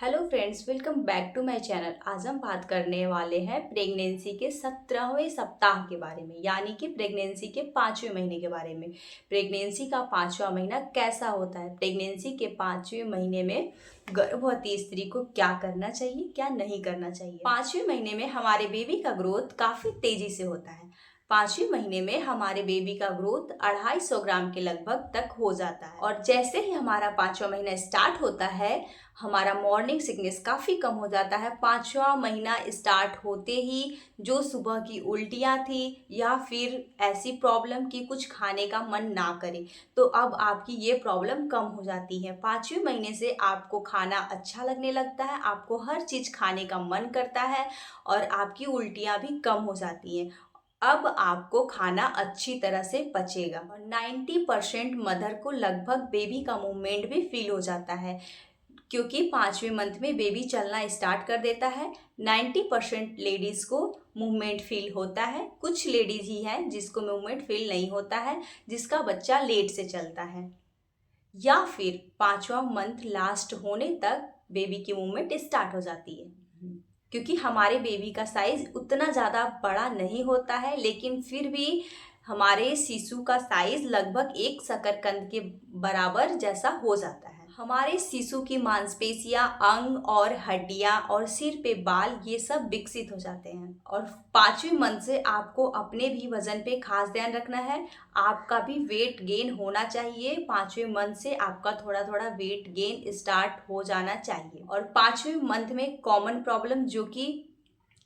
Hello friends, welcome back to my channel. आज हम बात करने वाले हैं प्रेगनेंसी के 17वें सप्ताह के बारे में, यानी कि प्रेगनेंसी के 5वें महीने के बारे में। प्रेगनेंसी का 5वां महीना कैसा होता है, प्रेगनेंसी के 5वें महीने में गर्भवती स्त्री को क्या करना चाहिए, क्या नहीं करना चाहिए। 5वें महीने में हमारे बेबी का ग्रोथ काफ़ी तेज़ी से होता है। 5वें महीने में हमारे बेबी का ग्रोथ 250 ग्राम के लगभग तक हो जाता है और जैसे ही हमारा 5वां महीना स्टार्ट होता है हमारा मॉर्निंग सिकनेस काफ़ी कम हो जाता है। 5वां महीना स्टार्ट होते ही जो सुबह की उल्टियाँ थी या फिर ऐसी प्रॉब्लम कि कुछ खाने का मन ना करे, तो अब आपकी ये प्रॉब्लम कम हो जाती है। 5वें महीने से आपको खाना अच्छा लगने लगता है, आपको हर चीज़ खाने का मन करता है और आपकी उल्टियाँ भी कम हो जाती हैं। अब आपको खाना अच्छी तरह से पचेगा और 90% मदर को लगभग बेबी का मूवमेंट भी फील हो जाता है, क्योंकि 5वें मंथ में बेबी चलना स्टार्ट कर देता है। 90% लेडीज़ को मूवमेंट फील होता है। कुछ लेडीज़ ही हैं जिसको मूवमेंट फील नहीं होता है, जिसका बच्चा लेट से चलता है, या फिर 5वां मंथ लास्ट होने तक बेबी की मूवमेंट स्टार्ट हो जाती है। क्योंकि हमारे बेबी का साइज़ उतना ज़्यादा बड़ा नहीं होता है, लेकिन फिर भी हमारे शिशु का साइज़ लगभग एक शकरकंद के बराबर जैसा हो जाता है। हमारे शिशु की मांसपेशियां, अंग और हड्डियां और सिर पे बाल ये सब विकसित हो जाते हैं। और 5वें मंथ से आपको अपने भी वजन पे खास ध्यान रखना है। आपका भी वेट गेन होना चाहिए। 5वें मंथ से आपका थोड़ा थोड़ा वेट गेन स्टार्ट हो जाना चाहिए। और 5वें मंथ में कॉमन प्रॉब्लम जो कि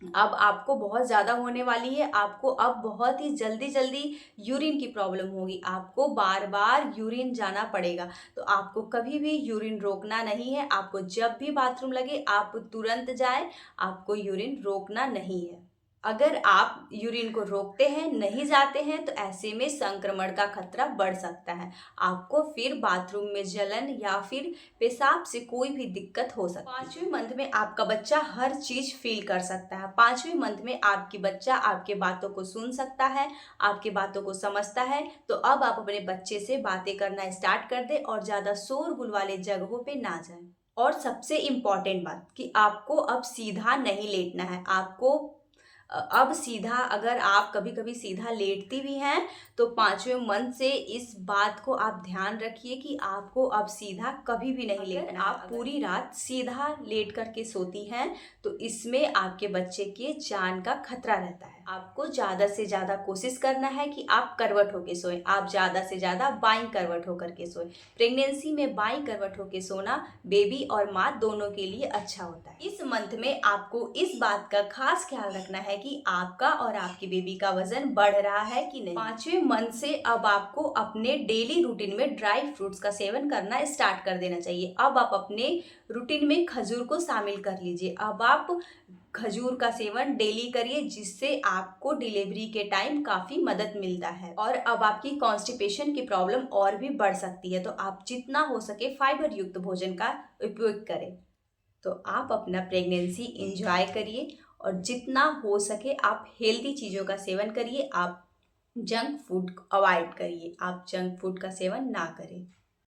अब आपको बहुत ज़्यादा होने वाली है, आपको अब बहुत ही जल्दी जल्दी यूरिन की प्रॉब्लम होगी। आपको बार बार यूरिन जाना पड़ेगा, तो आपको कभी भी यूरिन रोकना नहीं है। आपको जब भी बाथरूम लगे आप तुरंत जाएं, आपको यूरिन रोकना नहीं है। अगर आप यूरिन को रोकते हैं, नहीं जाते हैं, तो ऐसे में संक्रमण का खतरा बढ़ सकता है। आपको फिर बाथरूम में जलन या फिर पेशाब से कोई भी दिक्कत हो सकती है। 5वें मंथ में आपका बच्चा हर चीज फील कर सकता है। 5वें मंथ में आपकी बच्चा आपके बातों को सुन सकता है, आपके बातों को समझता है। तो अब आप अपने बच्चे से बातें करना स्टार्ट कर दें और ज्यादा शोरगुल वाले जगहों पे ना जाएं। और सबसे इम्पॉर्टेंट बात कि आपको अब सीधा नहीं लेटना है। आपको अब सीधा, अगर आप कभी कभी सीधा लेटती भी हैं तो 5वें मंथ से इस बात को आप ध्यान रखिए कि आपको अब सीधा कभी भी नहीं लेटना। आप पूरी रात सीधा लेट करके सोती हैं तो इसमें आपके बच्चे के जान का खतरा रहता है। आपको ज़्यादा से ज़्यादा कोशिश करना है कि आप करवट होके सोएं। आप ज़्यादा से ज़्यादा बाईं करवट होकर के सोएं। प्रेगनेंसी में बाईं करवट होके सोना बेबी और माँ दोनों के लिए अच्छा होता है। इस मंथ में आपको इस बात का खास ख्याल रखना है कि आपका और आपकी बेबी का वजन बढ़ रहा है कि नहीं। 5वें मंथ से अब आपको अपने डेली रूटीन में ड्राई फ्रूट्स का सेवन करना स्टार्ट कर देना चाहिए। अब आप अपने रूटीन में खजूर को शामिल कर लीजिए। अब आप खजूर का सेवन डेली करिए, जिससे आपको डिलीवरी के टाइम काफ़ी मदद मिलता है। और अब आपकी कॉन्स्टिपेशन की प्रॉब्लम और भी बढ़ सकती है, तो आप जितना हो सके फाइबर युक्त भोजन का उपयोग करें। तो आप अपना प्रेगनेंसी एंजॉय करिए और जितना हो सके आप हेल्दी चीज़ों का सेवन करिए। आप जंक फूड अवॉइड करिए, आप जंक फूड का सेवन ना करें।